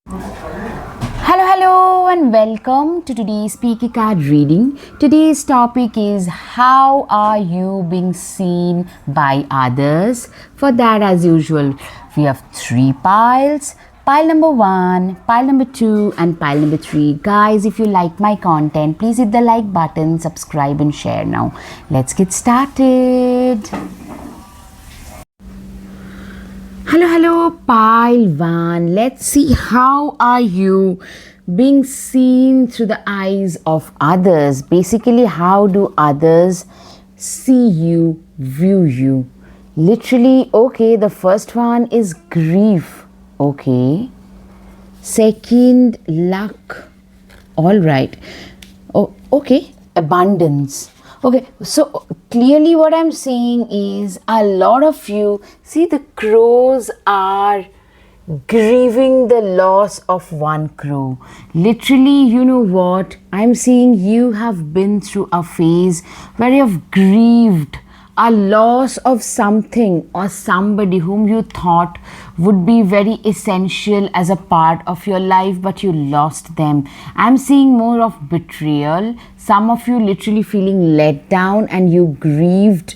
Hello, and welcome to today's Speaker Card reading. Today's topic is how are you being seen by others? For that, as usual, we have three piles. Pile number 1, pile number 2, and pile number 3. Guys, if you like my content, please hit the like button, subscribe, and share now. Let's get started. Hello, pile 1. Let's see how are you being seen through the eyes of others. Basically, how do others see you, view you? Literally, okay, the first one is grief. Okay. Second, luck. All right. Oh, okay. Abundance. Okay, so clearly what I'm seeing is a lot of you, see, the crows are grieving the loss of one crow. Literally, you know what? I'm seeing you have been through a phase where you have grieved a loss of something or somebody whom you thought would be very essential as a part of your life, but you lost them. I'm seeing more of betrayal. Some of you literally feeling let down and you grieved,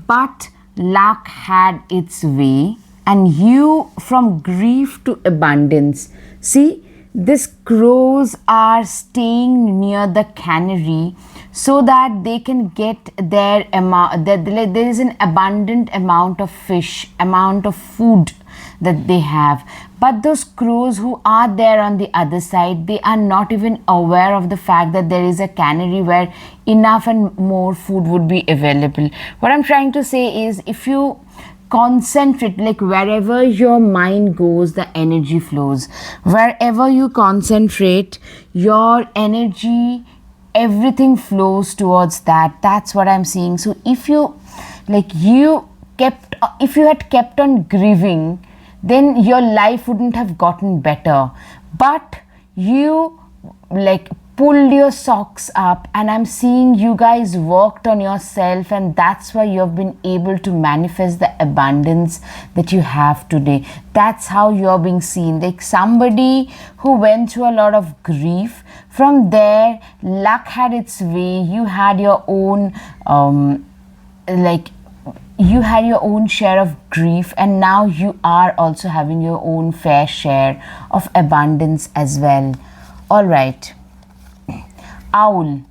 but luck had its way, and you from grief to abundance. See, these crows are staying near the cannery so that they can get their amount, there is an abundant amount of fish, amount of food that they have. But those crows who are there on the other side, they are not even aware of the fact that there is a cannery where enough and more food would be available. What I'm trying to say is, if you concentrate, like wherever your mind goes, the energy flows. Wherever you concentrate your energy, everything flows towards that. That's what I'm seeing. So if you if you had kept on grieving, then your life wouldn't have gotten better. But you pulled your socks up, and I'm seeing you guys worked on yourself, and that's why you've been able to manifest the abundance that you have today. That's how you're being seen, like somebody who went through a lot of grief. From there, luck had its way. You had your own you had your own share of grief, and now you are also having your own fair share of abundance as well. All right. Owl.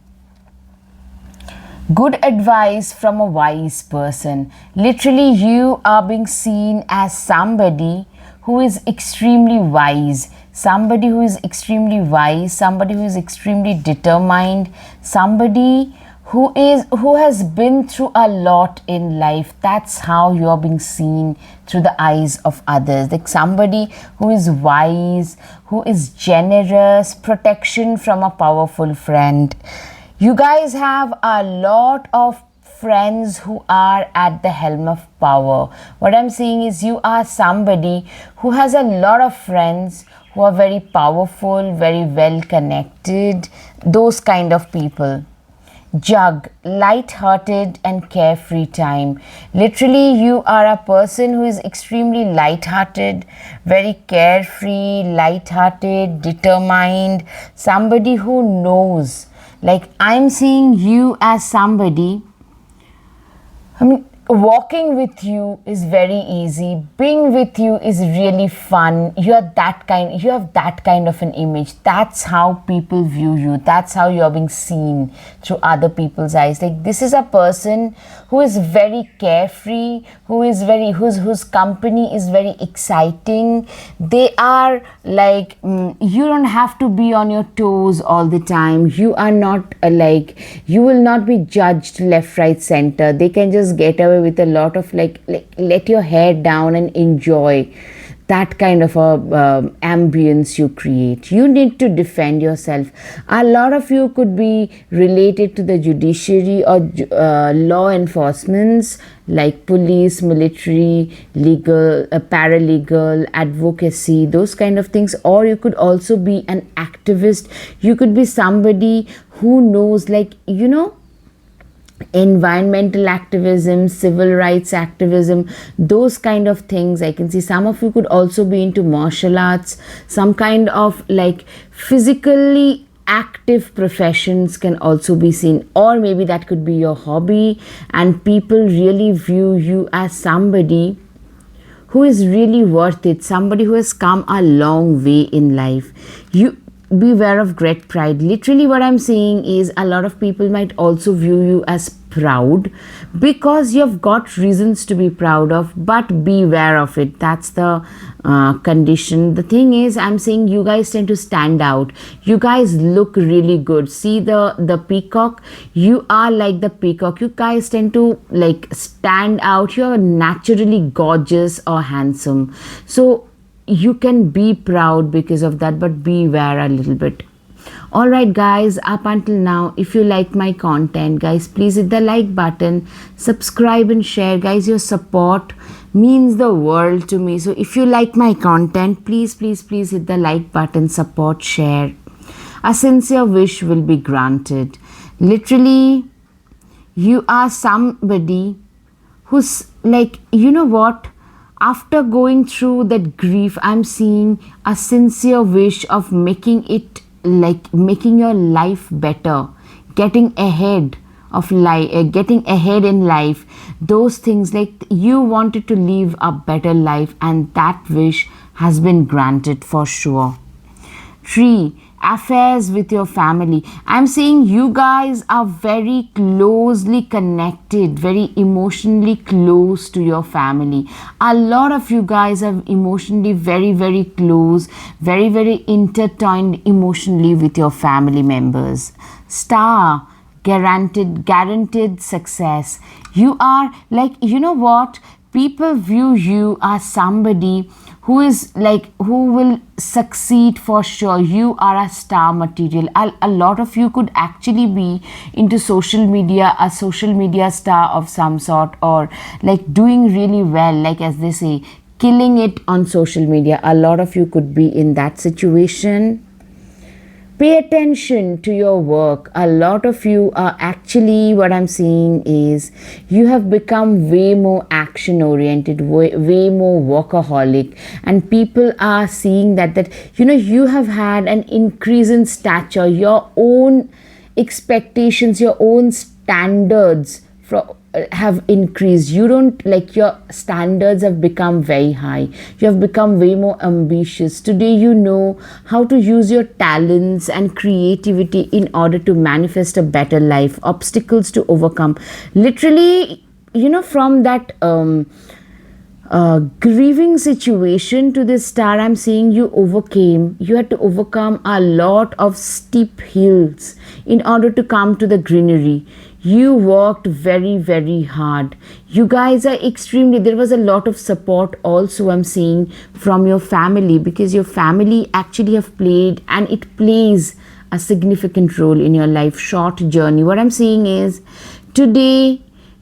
Good advice from a wise person. Literally, you are being seen as somebody who is extremely wise, somebody who is extremely wise, somebody who is extremely determined, somebody who has been through a lot in life. That's how you're being seen through the eyes of others, like somebody who is wise, who is generous, protection from a powerful friend. You guys have a lot of friends who are at the helm of power. What I'm saying is, you are somebody who has a lot of friends who are very powerful, very well connected, those kind of people. Jug, light-hearted and carefree time. Literally, you are a person who is extremely light-hearted, very carefree, light-hearted, determined, somebody who knows. Like, I'm seeing you as somebody, walking with you is very easy. Being with you is really fun. You have that kind of an image. That's how people view you. That's how you're being seen through other people's eyes. Like, this is a person who is very carefree, whose company is very exciting. They are like, you don't have to be on your toes all the time. You are not you will not be judged left, right, center. They can just get away with a lot of let your hair down and enjoy. That kind of a ambience you create. You need to defend yourself. A lot of you could be related to the judiciary or law enforcements, like police, military, legal, paralegal, advocacy, those kind of things. Or you could also be an activist. You could be somebody who knows, environmental activism, civil rights activism, those kind of things. I can see some of you could also be into martial arts, some kind of like physically active professions can also be seen, or maybe that could be your hobby, and people really view you as somebody who is really worth it, somebody who has come a long way in life. You beware of great pride. Literally, what I'm saying is a lot of people might also view you as proud because you've got reasons to be proud of, but beware of it. That's the condition. The thing is, I'm saying you guys tend to stand out. You guys look really good. See the peacock? You are like the peacock. You guys tend to like stand out. You're naturally gorgeous or handsome. So you can be proud because of that, but beware a little bit. Alright guys, up until now, if you like my content, guys, please hit the like button, subscribe and share. Guys, your support means the world to me. So if you like my content, please hit the like button, support, share. A sincere wish will be granted. Literally, you are somebody who's like, you know what? After going through that grief, I'm seeing a sincere wish of making it like making your life better, getting ahead of life, getting ahead in life. Those things, like you wanted to live a better life, and that wish has been granted for sure. 3. Affairs with your family. I'm saying you guys are very closely connected, very emotionally close to your family. A lot of you guys are emotionally very close, very intertwined emotionally with your family members. Star, guaranteed success. You are like, you know what? People view you as somebody who is like, who will succeed for sure. You are a star material. A lot of you could actually be into social media, a social media star of some sort, or like doing really well, like as they say, killing it on social media. A lot of you could be in that situation. Pay attention to your work. A lot of you are actually, what I'm seeing is you have become way more action oriented, way more workaholic, and people are seeing that you know, you have had an increase in stature, your own expectations, your own standards have increased. You don't like, your standards have become very high. You have become way more ambitious. Today you know how to use your talents and creativity in order to manifest a better life, obstacles to overcome. Literally, you know, from that grieving situation to this star, I'm seeing you had to overcome a lot of steep hills in order to come to the greenery. You worked very hard. You guys are extremely, there was a lot of support also I'm seeing from your family, because your family actually have played, and it plays a significant role in your life. Short journey. What I'm seeing is today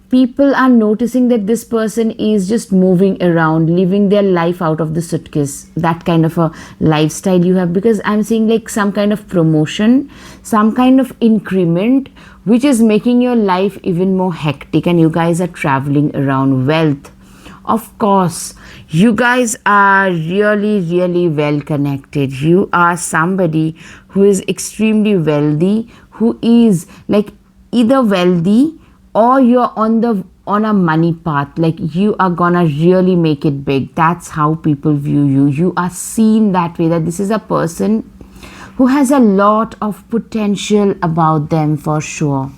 people are noticing that this person is just moving around, living their life out of the suitcase. That kind of a lifestyle you have, because I'm seeing like some kind of promotion, some kind of increment, which is making your life even more hectic, and you guys are traveling around. Wealth. Of course, you guys are really well connected. You are somebody who is extremely wealthy, who is like either wealthy or you're on a money path. Like you are gonna really make it big. That's how people view you. You are seen that way, that this is a person who has a lot of potential about them for sure.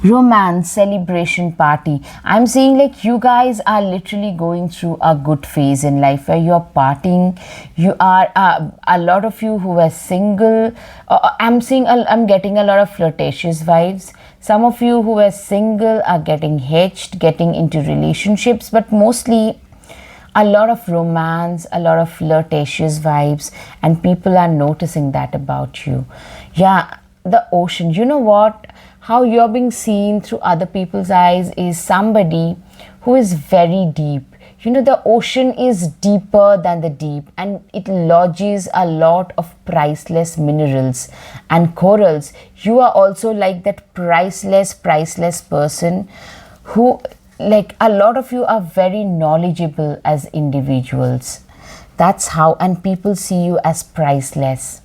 Romance, celebration, party. I'm saying like you guys are literally going through a good phase in life where you're partying. You are a lot of you who are single. I'm getting a lot of flirtatious vibes. Some of you who are single are getting hitched, getting into relationships, but mostly a lot of romance, a lot of flirtatious vibes, and people are noticing that about you. Yeah, the ocean. You know what? How you're being seen through other people's eyes is somebody who is very deep. The ocean is deeper than the deep, and it lodges a lot of priceless minerals and corals. You are also like that priceless person who, like, a lot of you are very knowledgeable as individuals. That's how, and people see you as priceless.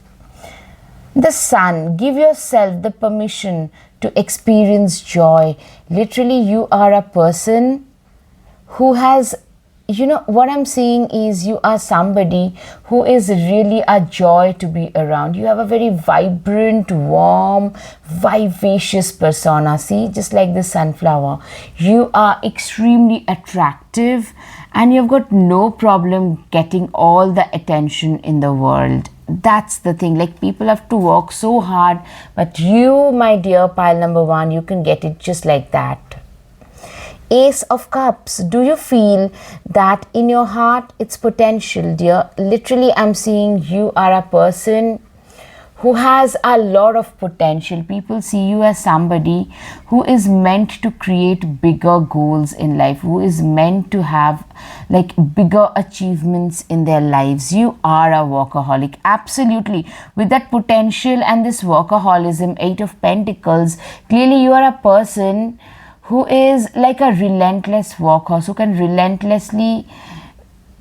The sun, give yourself the permission to experience joy. Literally, you are a person who has, what I'm saying is, you are somebody who is really a joy to be around. You have a very vibrant, warm, vivacious persona. See, just like the sunflower. You are extremely attractive, and you've got no problem getting all the attention in the world. That's the thing. Like, people have to work so hard, but you, my dear pile number one, you can get it just like that. Ace of Cups. Do you feel that in your heart it's potential, dear? Literally, I'm seeing you are a person who has a lot of potential. People see you as somebody who is meant to create bigger goals in life, who is meant to have like bigger achievements in their lives. You are a workaholic, absolutely. With that potential and this workaholism, Eight of Pentacles, clearly you are a person who is like a relentless workhorse, who can relentlessly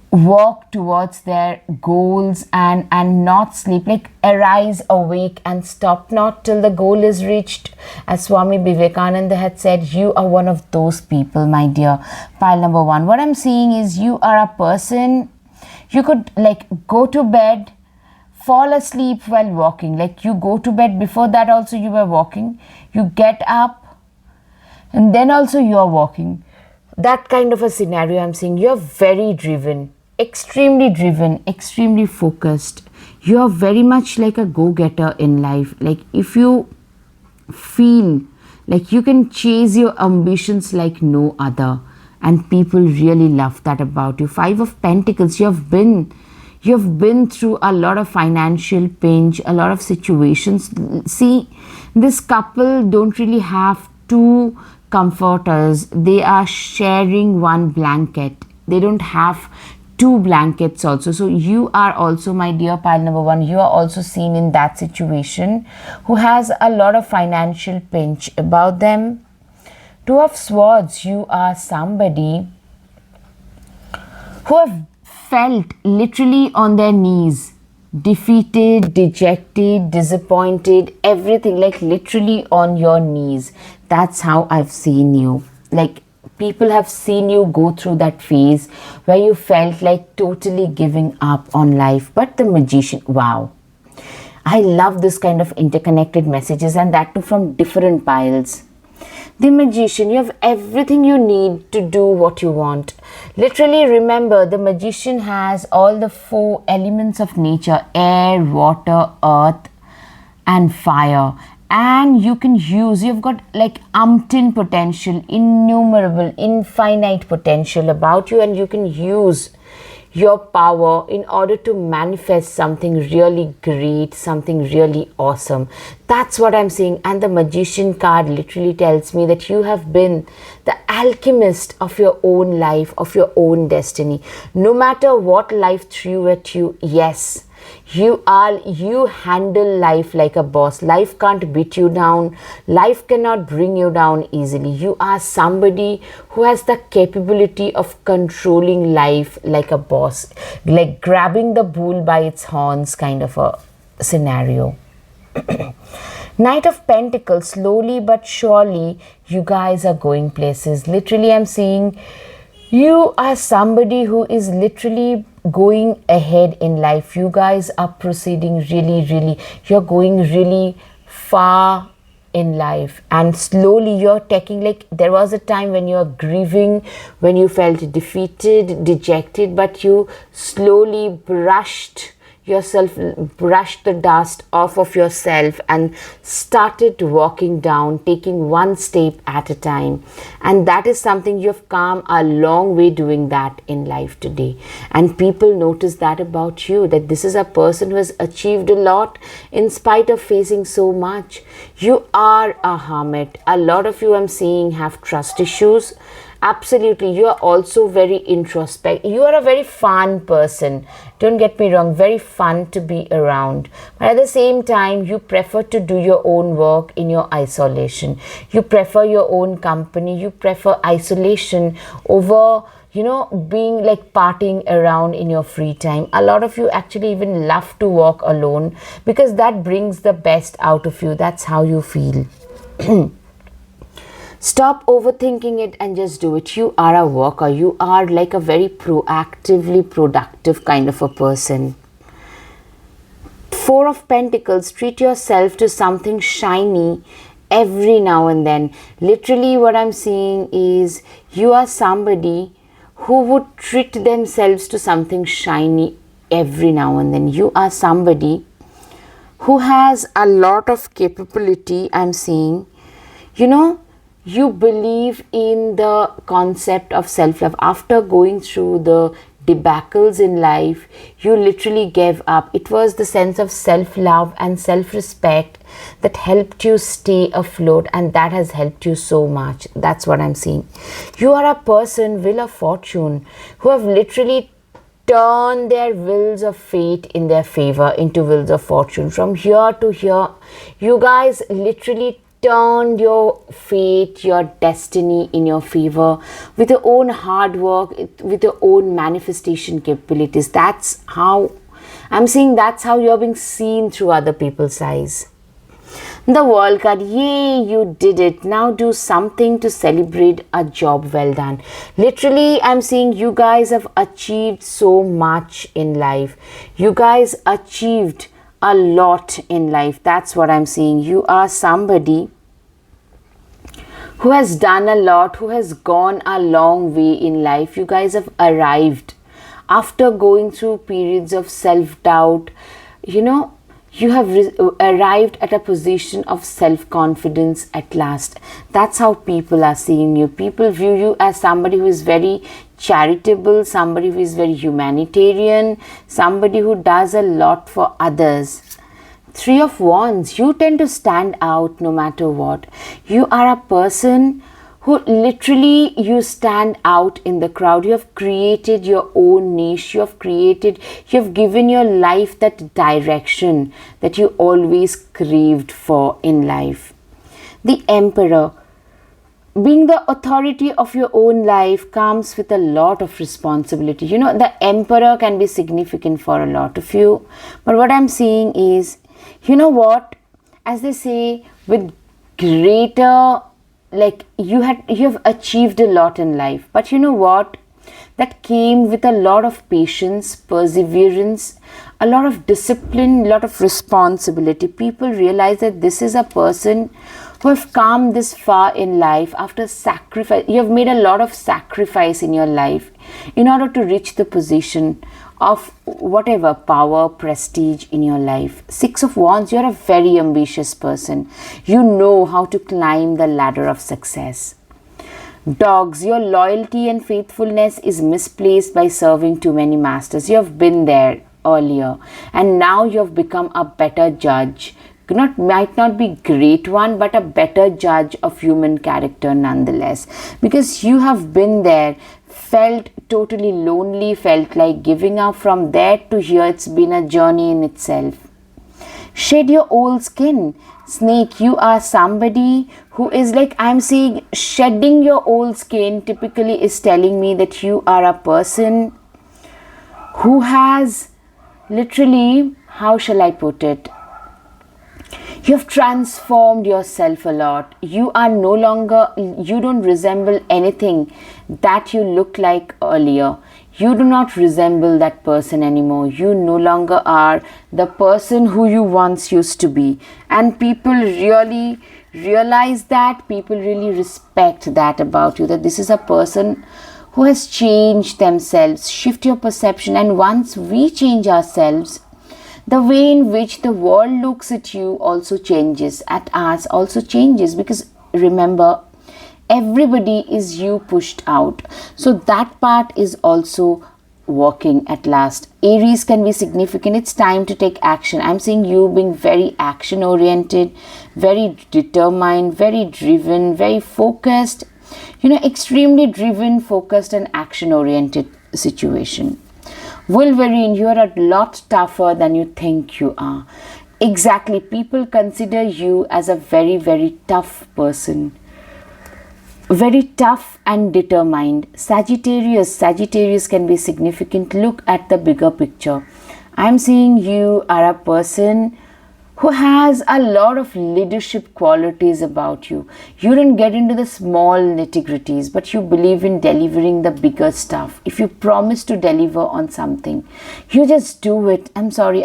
work towards their goals and not sleep, like arise, awake and stop not till the goal is reached. As Swami Vivekananda had said, you are one of those people, my dear pile number one. What I'm seeing is, you are a person, you could like go to bed, fall asleep while walking. Like, you go to bed, before that also you were walking, you get up, and then also you're walking. That kind of a scenario I'm seeing. You're very driven, extremely focused. You're very much like a go-getter in life. Like, if you feel like you can chase your ambitions like no other, and people really love that about you. Five of Pentacles. You've been through a lot of financial pinch, a lot of situations. See, this couple don't really have two comforters. They are sharing one blanket. They don't have two blankets also. So you are also, my dear pile number one, you are also seen in that situation, who has a lot of financial pinch about them. Two of Swords. You are somebody who have felt literally on their knees, defeated, dejected, disappointed, everything, like literally on your knees. That's how I've seen you. Like, people have seen you go through that phase where you felt like totally giving up on life. But the Magician, wow, I love this kind of interconnected messages, and that too from different piles. The Magician, you have everything you need to do what you want. Literally, remember, the Magician has all the four elements of nature: air, water, earth and fire. And you can use, you've got like umpteen potential, innumerable, infinite potential about you, and you can use your power in order to manifest something really great, something really awesome. That's what I'm saying. And the Magician card literally tells me that you have been the alchemist of your own life, of your own destiny. No matter what life threw at you, yes, you handle life like a boss. Life can't beat you down. Life cannot bring you down easily. You are somebody who has the capability of controlling life like a boss, like grabbing the bull by its horns kind of a scenario. Knight of Pentacles, slowly but surely you guys are going places. Literally, I'm seeing you are somebody who is literally going ahead in life. You guys are proceeding really, you're going really far in life, and slowly you're taking, like, there was a time when you're grieving, when you felt defeated, dejected, but you slowly brushed the dust off of yourself and started walking down, taking one step at a time. And that is something you've come a long way doing that in life today. And people notice that about you, that this is a person who has achieved a lot in spite of facing so much. You are a hermit. A lot of you, I'm seeing, have trust issues, Absolutely. You are also very introspect. You are a very fun person. Don't get me wrong, very fun to be around. But at the same time, you prefer to do your own work in your isolation. You prefer your own company. You prefer isolation over, being like partying around in your free time. A lot of you actually even love to walk alone because that brings the best out of you. That's how you feel. Stop overthinking it and just do it. You are a worker. You are like a very proactively productive kind of a person. Four of Pentacles, treat yourself to something shiny every now and then. Literally what I'm seeing is you are somebody who would treat themselves to something shiny every now and then. You are somebody who has a lot of capability, I'm seeing. You believe in the concept of self-love. After going through the debacles in life, you literally gave up. It was the sense of self-love and self-respect that helped you stay afloat, and that has helped you so much. That's what I'm seeing. You are a person, Wheel of Fortune, who have literally turned their wheels of fate in their favor into wheels of fortune. From here to here, you guys literally turned your fate, your destiny in your favor with your own hard work, with your own manifestation capabilities. That's how I'm saying, that's how you're being seen through other people's eyes. The World card, yay, you did it. Now do something to celebrate a job well done. Literally, I'm seeing you guys have achieved so much in life. You guys achieved a lot in life. That's what I'm seeing. You are somebody who has done a lot, who has gone a long way in life. You guys have arrived after going through periods of self-doubt. You have arrived at a position of self-confidence at last. That's how people are seeing you. People view you as somebody who is very charitable, somebody who is very humanitarian, somebody who does a lot for others. Three of Wands, you tend to stand out no matter what. You are a person who literally, you stand out in the crowd. You have created your own niche. You have given your life that direction that you always craved for in life. The Emperor, being the authority of your own life, comes with a lot of responsibility. The Emperor can be significant for a lot of you. But what I'm seeing is, as they say, with greater, like you have achieved a lot in life, but that came with a lot of patience, perseverance, a lot of discipline, a lot of responsibility. People realize that this is a person who have come this far in life after sacrifice. You have made a lot of sacrifice in your life in order to reach the position of whatever power, prestige in your life. Six of Wands, you're a very ambitious person. You know how to climb the ladder of success. Dogs, your loyalty and faithfulness is misplaced by serving too many masters. You have been there earlier and now you have become a better judge. Might not be great one, but a better judge of human character nonetheless, because you have been there, felt totally lonely, felt like giving up. From there to here, it's been a journey in itself. Shed your old skin. Snake, you are somebody who is like, I'm seeing shedding your old skin typically is telling me that you are a person who has literally, how shall I put it? You have transformed yourself a lot. You are no longer, you don't resemble anything that you looked like earlier. You do not resemble that person anymore. You no longer are the person who you once used to be. And people really realize that. People really respect that about you, that this is a person who has changed themselves. Shift your perception. And once we change ourselves, the way in which the world looks at you also changes, at us also changes, because remember, everybody is you pushed out. So that part is also working at last. Aries can be significant. It's time to take action. I'm seeing you being very action oriented, very determined, very driven, very focused. Extremely driven, focused, and action oriented situation. Wolverine, you're a lot tougher than you think you are. Exactly, people consider you as a very, very tough person. Very tough and determined. Sagittarius can be significant. Look at the bigger picture. I'm seeing you are a person who has a lot of leadership qualities about you. You don't get into the small nitty-gritties, but you believe in delivering the bigger stuff. If you promise to deliver on something, you just do it. I'm sorry,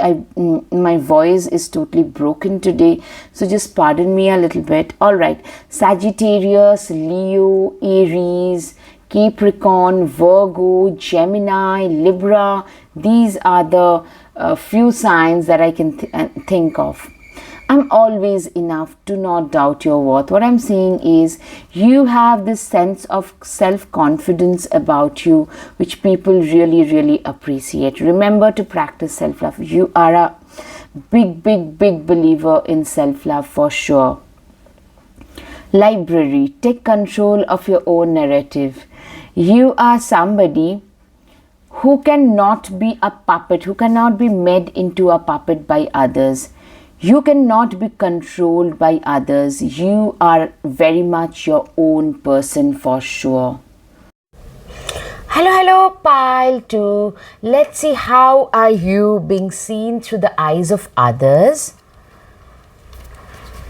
my voice is totally broken today, so just pardon me a little bit. All right, Sagittarius, Leo, Aries, Capricorn, Virgo, Gemini, Libra. These are the few signs that I can think of. I'm always enough. Do not doubt your worth. What I'm saying is you have this sense of self-confidence about you, which people really, really appreciate. Remember to practice self-love. You are a big, big, big believer in self-love for sure. Library, take control of your own narrative. You are somebody who cannot be a puppet, who cannot be made into a puppet by others. You cannot be controlled by others. You are very much your own person for sure. Hello, pile 2. Let's see how are you being seen through the eyes of others.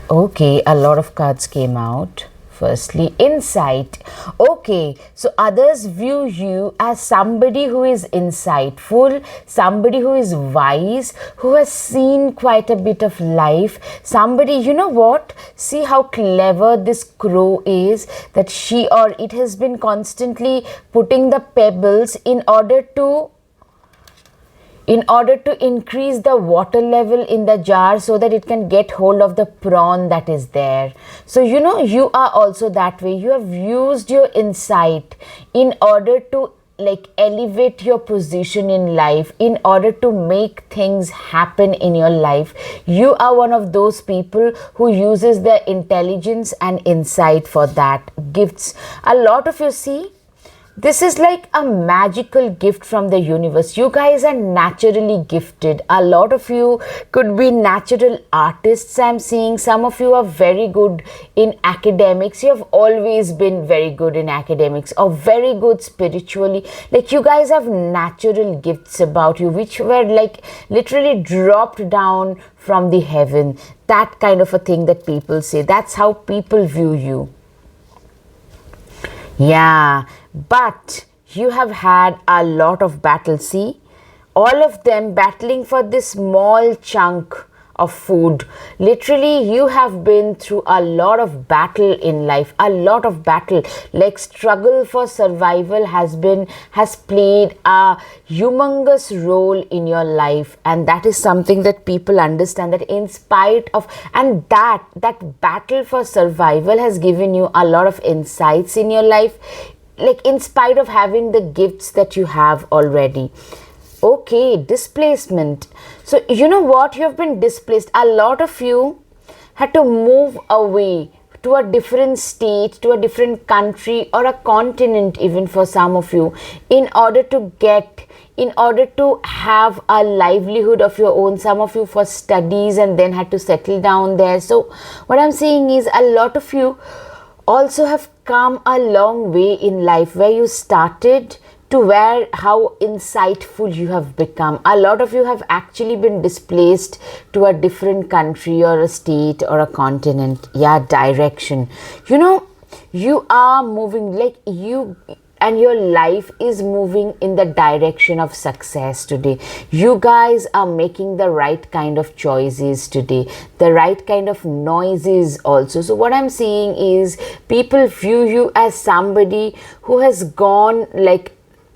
Okay, a lot of cards came out. Firstly, insight. Okay, so others view you as somebody who is insightful, somebody who is wise, who has seen quite a bit of life. Somebody, you know what? See how clever this crow is, that she or it has been constantly putting the pebbles in order to increase the water level in the jar so that it can get hold of the prawn that is there. So you are also that way. You have used your insight in order to elevate your position in life, in order to make things happen in your life. You are one of those people who uses their intelligence and insight for that. Gifts. A lot of you see, this is like a magical gift from the universe. You guys are naturally gifted. A lot of you could be natural artists, I'm seeing. Some of you are very good in academics. You have always been very good in academics, or very good spiritually. You guys have natural gifts about you, which were literally dropped down from the heaven. That kind of a thing that people say. That's how people view you. Yeah, but you have had a lot of battles. See, all of them battling for this small chunk of food. Literally, you have been through a lot of battle in life, a lot of battle. Struggle for survival has played a humongous role in your life, and that is something that people understand, that in spite of, and that battle for survival has given you a lot of insights in your life, in spite of having the gifts that you have already. Okay, displacement. So you know what? You have been displaced. A lot of you had to move away to a different state, to a different country, or a continent even for some of you, in order to have a livelihood of your own. Some of you for studies and then had to settle down there. So what I'm saying is a lot of you also have come a long way in life, where you started to how insightful you have become. A lot of you have actually been displaced to a different country or a state or a continent. Yeah, direction. You are moving, you and your life is moving in the direction of success today. You guys are making the right kind of choices today, the right kind of noises also. So what I'm saying is people view you as somebody who has gone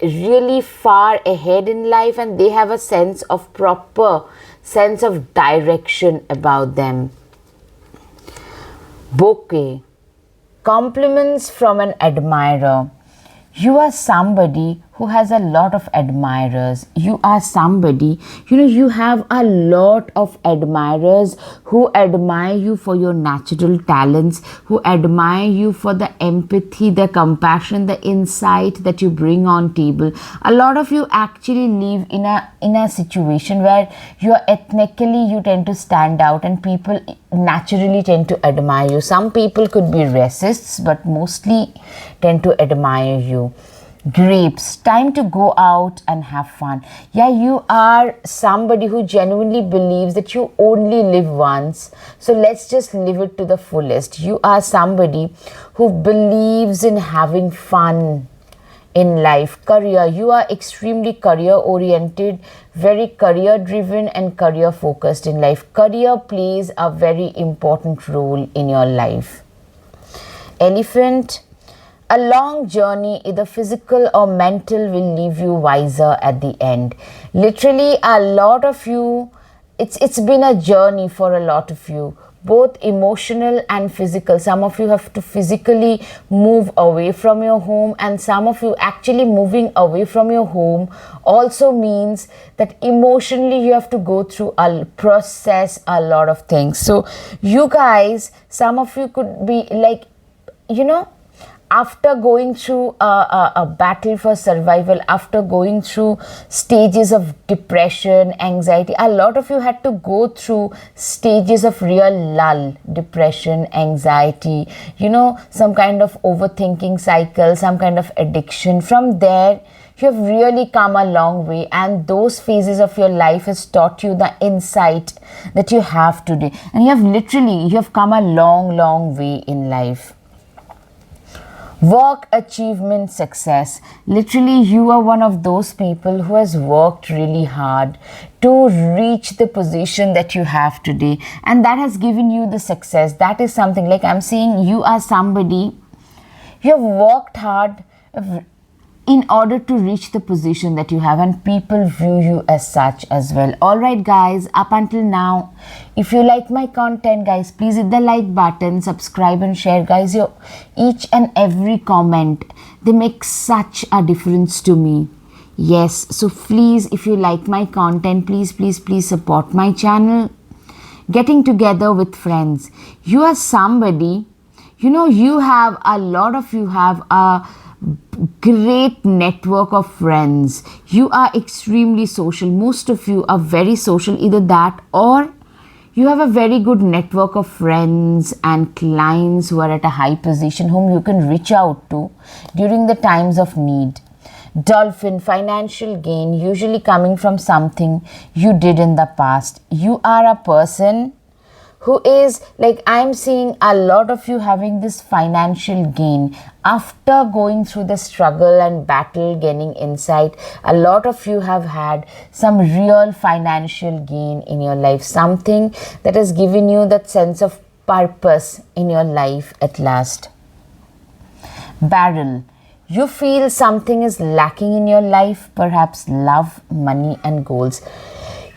really far ahead in life, and they have a proper sense of direction about them. Bouquet. Compliments from an admirer. You are somebody who has a lot of admirers. You are somebody, you have a lot of admirers who admire you for your natural talents, who admire you for the empathy, the compassion, the insight that you bring on table. A lot of you actually live in a situation where you are ethnically, you tend to stand out and people naturally tend to admire you. Some people could be racists, but mostly tend to admire you. Grapes, time to go out and have fun. Yeah, you are somebody who genuinely believes that you only live once, so let's just live it to the fullest. You are somebody who believes in having fun in life. Career, you are extremely career oriented, very career driven and career focused in life. Career plays a very important role in your life. Elephant, a long journey, either physical or mental, will leave you wiser at the end. Literally, a lot of you, it's been a journey for a lot of you, both emotional and physical. Some of you have to physically move away from your home, and some of you actually moving away from your home also means that emotionally you have to go through process a lot of things. So you guys, some of you could be like, after going through a battle for survival, after going through stages of depression, anxiety, a lot of you had to go through stages of real lull, depression, anxiety, some kind of overthinking cycle, some kind of addiction. From there, you have really come a long way, and those phases of your life has taught you the insight that you have today. And you have come a long way in life. Work, achievement, success. Literally, you are one of those people who has worked really hard to reach the position that you have today, and that has given you the success. That is something like I'm saying, you are somebody, you have worked hard in order to reach the position that you have, and people view you as such as well. Alright guys, up until now, if you like my content guys, please hit the like button, subscribe and share guys. Your each and every comment, they make such a difference to me. Yes, so please, if you like my content, please support my channel. Getting together with friends. You are somebody, you have a lot of you have a great network of friends. You are extremely social. Most of you are very social, either that or you have a very good network of friends and clients who are at a high position whom you can reach out to during the times of need. Dolphin, financial gain, usually coming from something you did in the past. You are a person who is like, I'm seeing a lot of you having this financial gain after going through the struggle and battle, gaining insight. A lot of you have had some real financial gain in your life, something that has given you that sense of purpose in your life at last. Barrel, you feel something is lacking in your life, perhaps love, money and goals.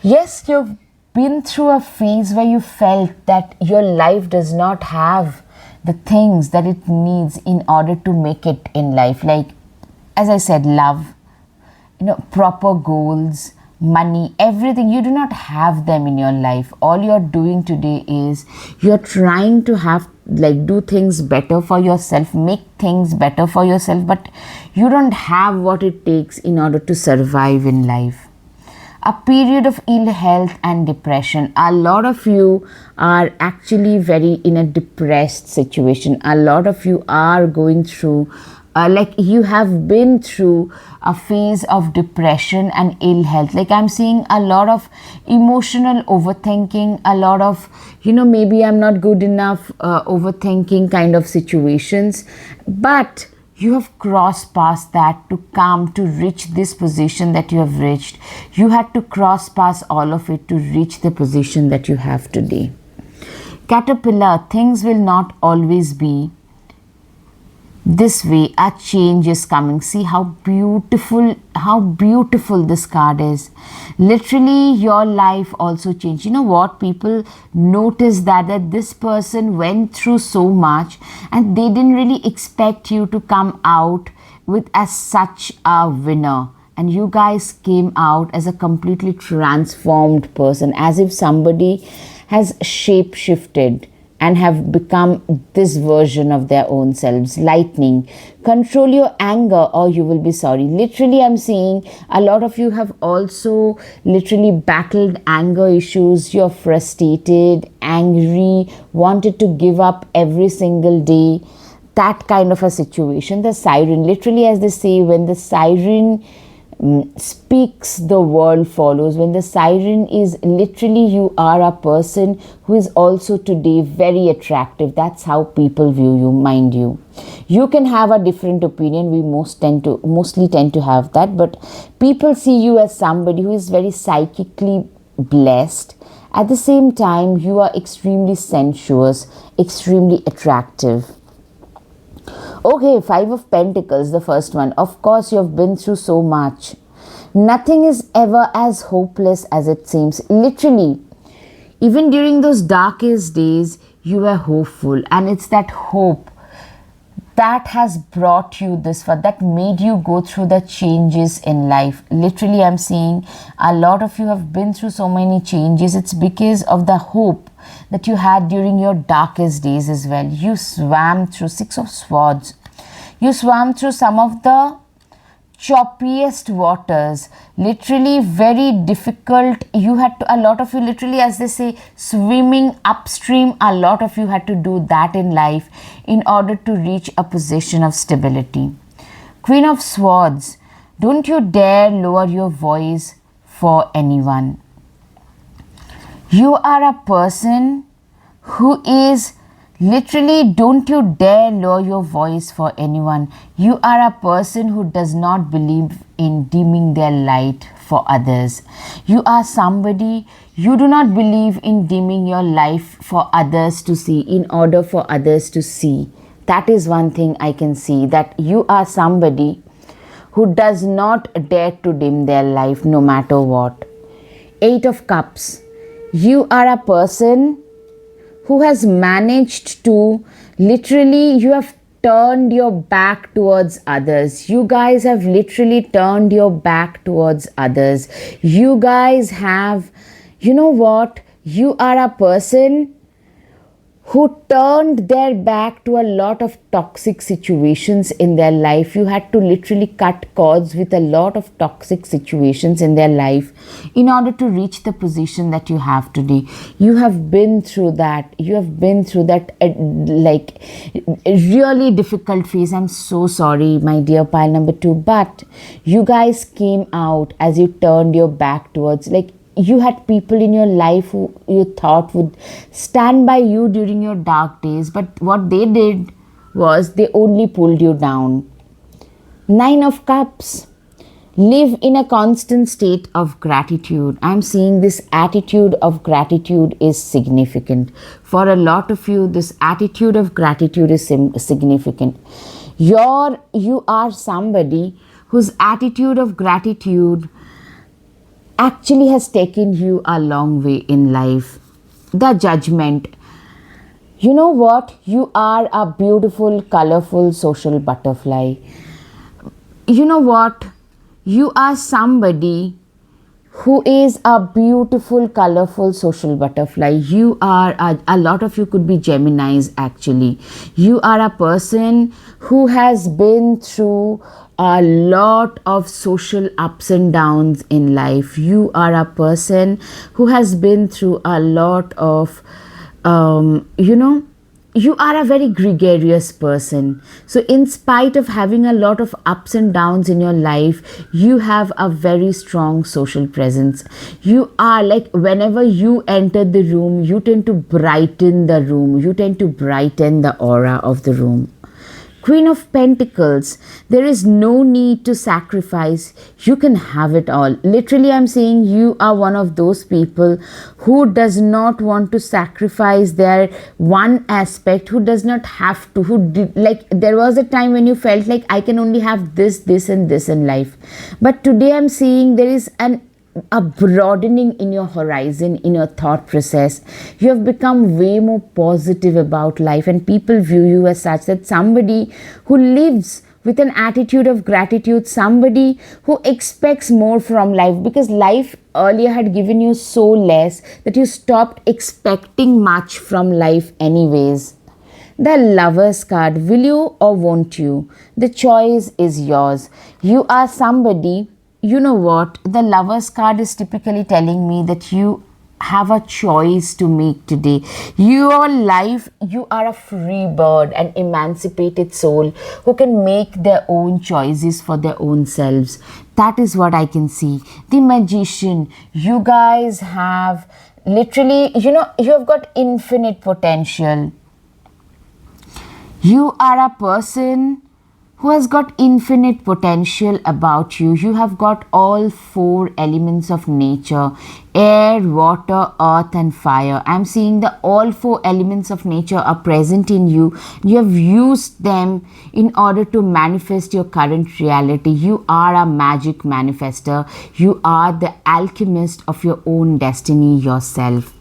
Yes, you've been through a phase where you felt that your life does not have the things that it needs in order to make it in life. Like, as I said, love, proper goals, money, everything. You do not have them in your life. All you're doing today is you're trying to do things better for yourself, make things better for yourself, but you don't have what it takes in order to survive in life. A period of ill health and depression. A lot of you are actually very in a depressed situation. A lot of you are going through, you have been through a phase of depression and ill health. Like I'm seeing a lot of emotional overthinking, a lot of, maybe I'm not good enough, overthinking kind of situations. But you have crossed past that to come to reach this position that you have reached. You had to cross past all of it to reach the position that you have today. Caterpillar, things will not always be this way. A change is coming. See how beautiful this card is. Literally, your life also changed. You know what? People notice that this person went through so much and they didn't really expect you to come out with as such a winner, and you guys came out as a completely transformed person, as if somebody has shape shifted and have become this version of their own selves. Lightning, control your anger or you will be sorry. Literally, I'm seeing a lot of you have also literally battled anger issues. You're frustrated, angry, wanted to give up every single day. That kind of a situation. The siren, literally, as they say, when the siren speaks, the world follows. When the siren is literally, you are a person who is also today very attractive. That's how people view you, mind you. You can have a different opinion. We mostly tend to have that, but people see you as somebody who is very psychically blessed. At the same time, you are extremely sensuous, extremely attractive. Okay, Five of Pentacles, the first one. Of course, you have been through so much. Nothing is ever as hopeless as it seems. Literally, even during those darkest days, you were hopeful. And it's that hope that has brought you this far, that made you go through the changes in life. Literally, I'm seeing a lot of you have been through so many changes. It's because of the hope that you had during your darkest days as well. You swam through Six of Swords. You swam through some of the choppiest waters, literally very difficult. You had to, a lot of you literally, as they say, swimming upstream. A lot of you had to do that in life in order to reach a position of stability. Queen of Swords, don't you dare lower your voice for anyone. You are a person who is literally, don't you dare lower your voice for anyone. You are a person who does not believe in dimming their light for others. You are somebody, you do not believe in dimming your life for others to see, in order for others to see. That is one thing I can see, that you are somebody who does not dare to dim their life no matter what. Eight of Cups. You are a person who has managed to literally, you have turned your back towards others. You guys have literally turned your back towards others. You guys have, you know what? You are a person who turned their back to a lot of toxic situations in their life. You had to literally cut cords with a lot of toxic situations in their life in order to reach the position that you have today. You have been through that. You have been through that like really difficult phase. I'm so sorry, my dear pile number 2, but you guys came out as you turned your back towards, like, you had people in your life who you thought would stand by you during your dark days, but what they did was they only pulled you down. Nine of Cups. Live in a constant state of gratitude. I'm seeing this attitude of gratitude is significant. For a lot of you, this attitude of gratitude is significant. You are somebody whose attitude of gratitude actually has taken you a long way in life. The Judgment. You know what? You are a beautiful, colorful social butterfly. You know what? You are somebody who is a beautiful, colorful social butterfly. You are, a lot of you could be Geminis actually. You are a person who has been through a lot of social ups and downs in life. You are a person who has been through a lot of, you are a very gregarious person. So in spite of having a lot of ups and downs in your life, you have a very strong social presence. You are like, whenever you enter the room, you tend to brighten the room. You tend to brighten the aura of the room. Queen of Pentacles, there is no need to sacrifice. You can have it all. Literally, I'm saying you are one of those people who does not want to sacrifice their one aspect, who does not have to, like, there was a time when you felt like I can only have this, this and this in life. But today I'm seeing there is a broadening in your horizon, in your thought process. You have become way more positive about life, and people view you as such, that somebody who lives with an attitude of gratitude, somebody who expects more from life, because life earlier had given you so less that you stopped expecting much from life anyways. The Lover's card, will you or won't you? The choice is yours. You are somebody, you know what? The Lover's card is typically telling me that you have a choice to make today. Your life, you are a free bird, an emancipated soul who can make their own choices for their own selves. That is what I can see. The Magician, you guys have literally, you have got infinite potential. You are a person who has got infinite potential about you. You have got all four elements of nature: air, water, earth and fire. I'm seeing that all four elements of nature are present in you. You have used them in order to manifest your current reality. You are a magic manifester. You are the alchemist of your own destiny yourself.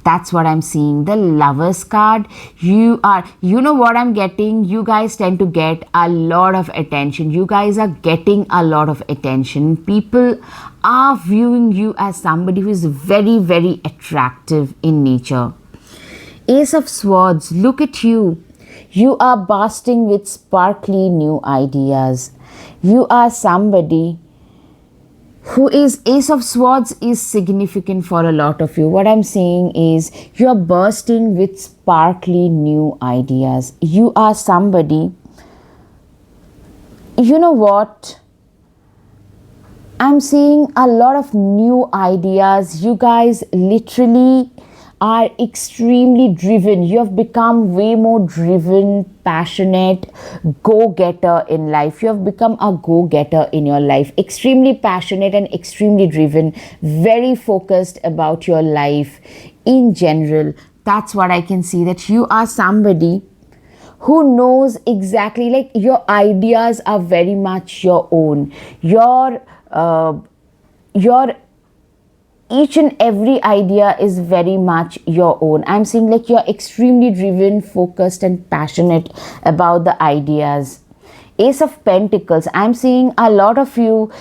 That's what I'm seeing. The Lover's card, you know what I'm getting? You guys tend to get a lot of attention. You guys are getting a lot of attention. People are viewing you as somebody who is very, very attractive in nature. Ace of Swords, look at you. You are bursting with sparkly new ideas. You are somebody who is, Ace of Swords is significant for a lot of you. What I'm saying is you are bursting with sparkly new ideas. You are somebody, you know what? I'm seeing a lot of new ideas. You guys literally are extremely driven. You have become way more driven, passionate, go-getter in life. You have become a go-getter in your life. Extremely passionate and extremely driven. Very focused about your life in general. That's what I can see, that you are somebody who knows exactly, like your ideas are very much your own. Your each and every idea is very much your own. I'm seeing like you're extremely driven, focused and passionate about the ideas. Ace of Pentacles, I'm seeing a lot of you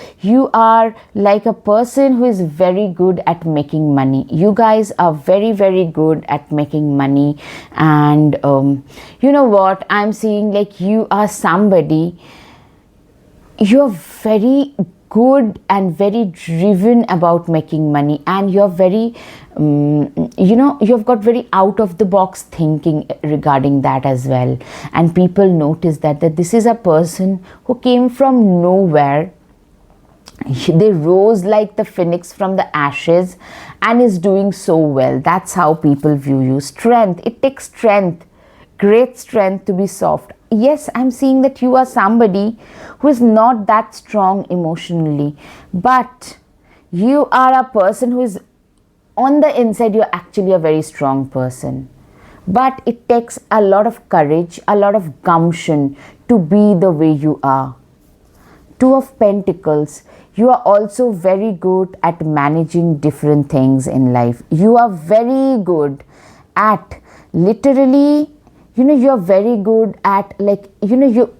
are like a person who is very good at making money. You guys are very, very good at making money. And you know what, I'm seeing like you are somebody, you're very good and very driven about making money, and you're very you've got very out of the box thinking regarding that as well. And people notice that this is a person who came from nowhere. They rose like the phoenix from the ashes and is doing so well. That's how people view you. Strength, it takes strength, great strength to be soft. Yes, I'm seeing that you are somebody who is not that strong emotionally, but you are a person who is on the inside, you're actually a very strong person. But it takes a lot of courage, a lot of gumption to be the way you are. Two of Pentacles, you are also very good at managing different things in life. You are very good at literally, you're very good at you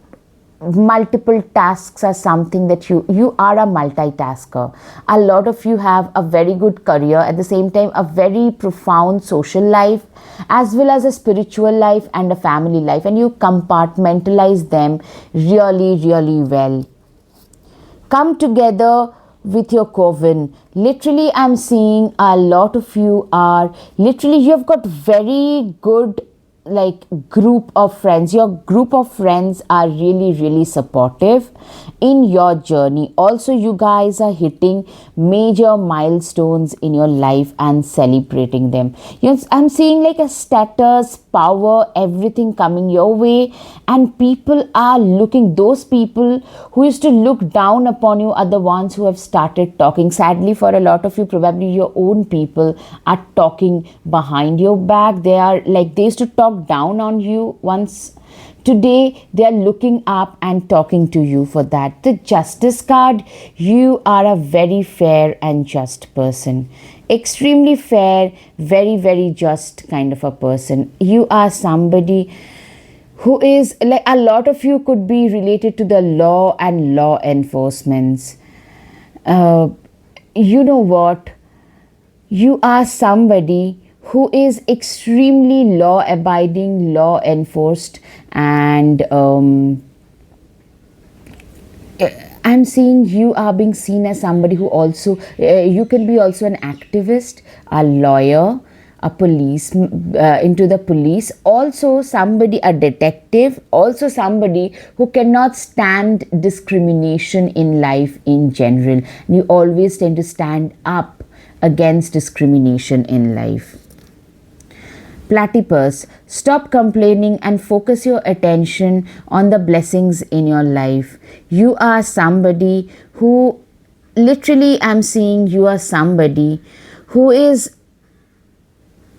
multiple tasks are something that you are a multitasker. A lot of you have a very good career, at the same time a very profound social life, as well as a spiritual life and a family life, and you compartmentalize them really, really well. Come together with your coven. Literally, I'm seeing a lot of you are literally, you have got very good group of friends. Your group of friends are really, really supportive in your journey. Also, you guys are hitting major milestones in your life and celebrating them. Yes, I'm seeing like a status, power, everything coming your way, and people are looking, those people who used to look down upon you are the ones who have started talking. Sadly, for a lot of you, probably your own people are talking behind your back. They used to talk down on you once. Today, they are looking up and talking to you for that. The Justice card, you are a very fair and just person. Extremely fair, very, very just kind of a person. You are somebody who is like, a lot of you could be related to the law and law enforcements. uh, you know what, you are somebody who is extremely law abiding, law enforced, and I'm seeing you are being seen as somebody who also, you can be also an activist, a lawyer, a police, into the police, also somebody, a detective, also somebody who cannot stand discrimination in life in general. You always tend to stand up against discrimination in life. Platypus, stop complaining and focus your attention on the blessings in your life. You are somebody who, literally, I'm seeing you are somebody who is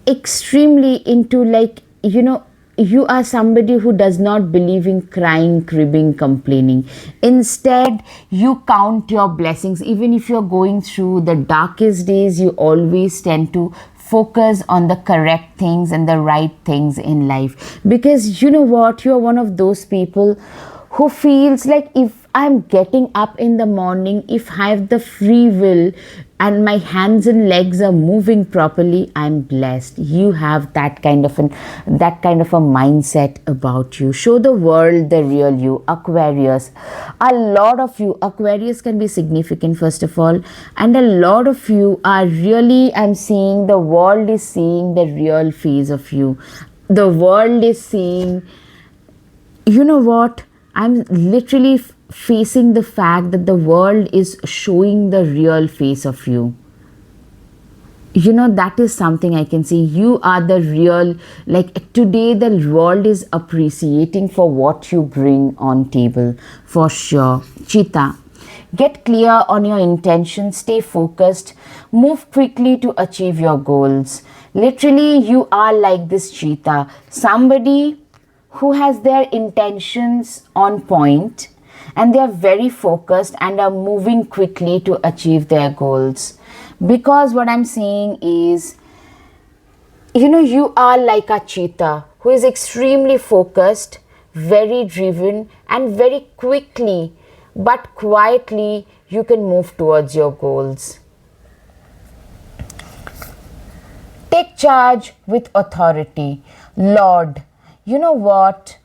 extremely into, like, you are somebody who does not believe in crying, cribbing, complaining. Instead, you count your blessings. Even if you're going through the darkest days, you always tend to focus on the correct things and the right things in life. Because you know what? You're one of those people who feels like, if I'm getting up in the morning, if I have the free will and my hands and legs are moving properly, I'm blessed. You have that kind of a mindset about you. Show the world the real you. Aquarius, a lot of you, Aquarius can be significant, first of all, and a lot of you are really, I'm seeing the world is seeing the real face of you. The world is seeing, you know what, I'm literally facing the fact that the world is showing the real face of you. That is something I can see. You are the real, like, today the world is appreciating for what you bring on table, for sure. Cheetah, get clear on your intentions, stay focused, move quickly to achieve your goals. Literally, you are like this cheetah, somebody who has their intentions on point, and they are very focused and are moving quickly to achieve their goals. Because what I'm seeing is, you are like a cheetah who is extremely focused, very driven, and very quickly but quietly you can move towards your goals. Take charge with authority. Lord, you know what?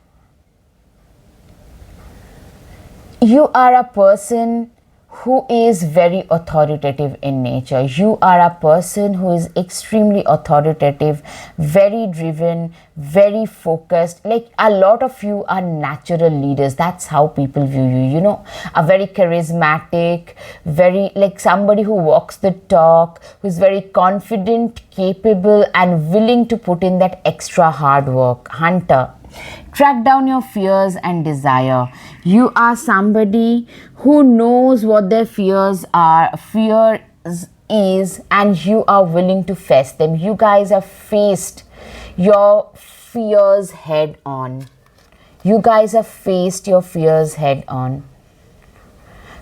You are a person who is very authoritative in nature. You are a person who is extremely authoritative, very driven, very focused. Like, a lot of you are natural leaders. That's how people view you. A very charismatic, very, like, somebody who walks the talk, who's very confident, capable, and willing to put in that extra hard work. Hunter, track down your fears and desire. You are somebody who knows what their fears are, is, and you are willing to face them. You guys have faced your fears head on. You guys have faced your fears head on.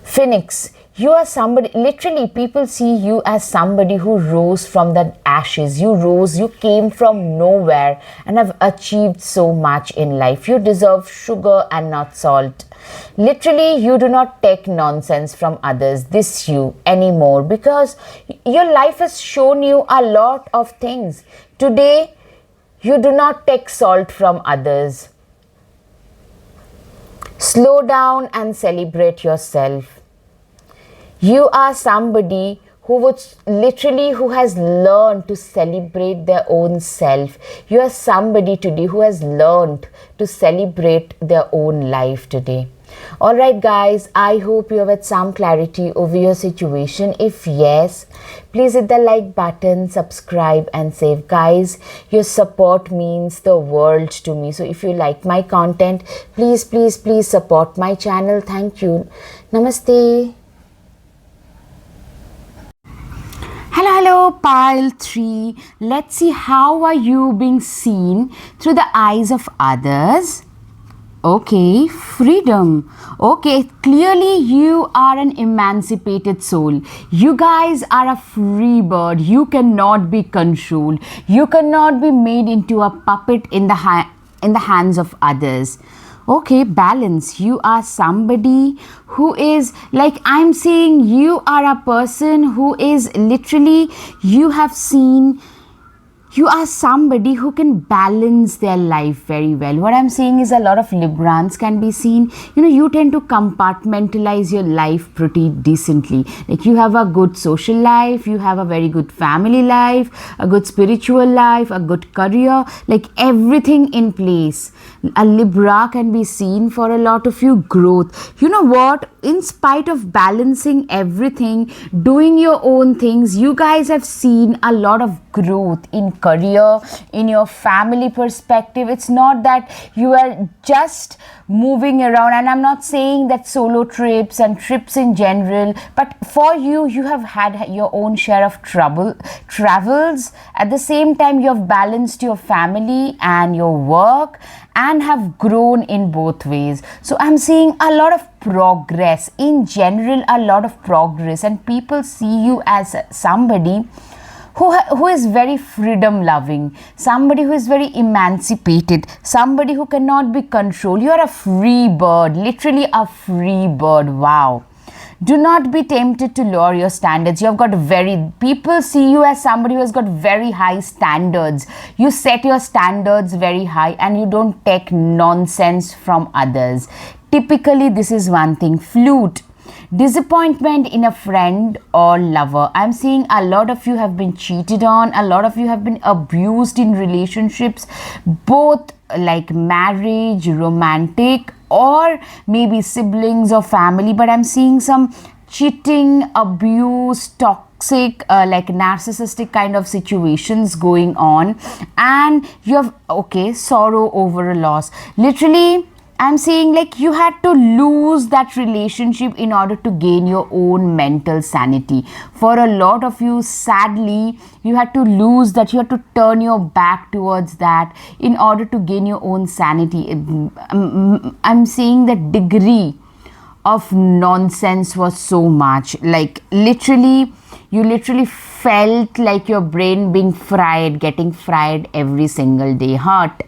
Phoenix, you are somebody, literally, people see you as somebody who rose from the ashes. You came from nowhere and have achieved so much in life. You deserve sugar and not salt. Literally, you do not take nonsense from others, this you, anymore, because your life has shown you a lot of things. Today, you do not take salt from others. Slow down and celebrate yourself. You are somebody who has learned to celebrate their own self. You are somebody today who has learned to celebrate their own life today. Alright guys, I hope you have had some clarity over your situation. If yes, please hit the like button, subscribe and save. Guys, your support means the world to me. So if you like my content, please support my channel. Thank you. Namaste. Hello, pile 3. Let's see, how are you being seen through the eyes of others? Okay, freedom. Okay, clearly you are an emancipated soul. You guys are a free bird. You cannot be controlled. You cannot be made into a puppet in the in the hands of others. Okay, balance. You are somebody who is like, I'm saying you are a person who is literally, you have seen, you are somebody who can balance their life very well. What I'm saying is a lot of Librans can be seen. You tend to compartmentalize your life pretty decently. Like, you have a good social life, you have a very good family life, a good spiritual life, a good career, like everything in place. A Libra can be seen for a lot of you growth. You know what? In spite of balancing everything, doing your own things, you guys have seen a lot of growth in career, in your family perspective. It's not that you are just moving around, and I'm not saying that solo trips and trips in general, but for you have had your own share of travels. At the same time, you have balanced your family and your work and have grown in both ways. So I'm seeing a lot of progress in general, a lot of progress, and people see you as somebody who is very freedom loving, somebody who is very emancipated, somebody who cannot be controlled. You are a free bird, literally a free bird. Wow. Do not be tempted to lower your standards. People see you as somebody who has got very high standards. You set your standards very high and you don't take nonsense from others. Typically, this is one thing. Flute. Disappointment in a friend or lover. I'm seeing a lot of you have been cheated on. A lot of you have been abused in relationships, both like marriage, romantic, or maybe siblings or family. But I'm seeing some cheating, abuse, toxic, like narcissistic kind of situations going on. And you have, sorrow over a loss. Literally, I'm saying like you had to lose that relationship in order to gain your own mental sanity. For a lot of you, sadly, you had to lose that. You had to turn your back towards that in order to gain your own sanity. I'm saying the degree of nonsense was so much. Like you literally felt like your brain being fried, getting fried every single day. Heart.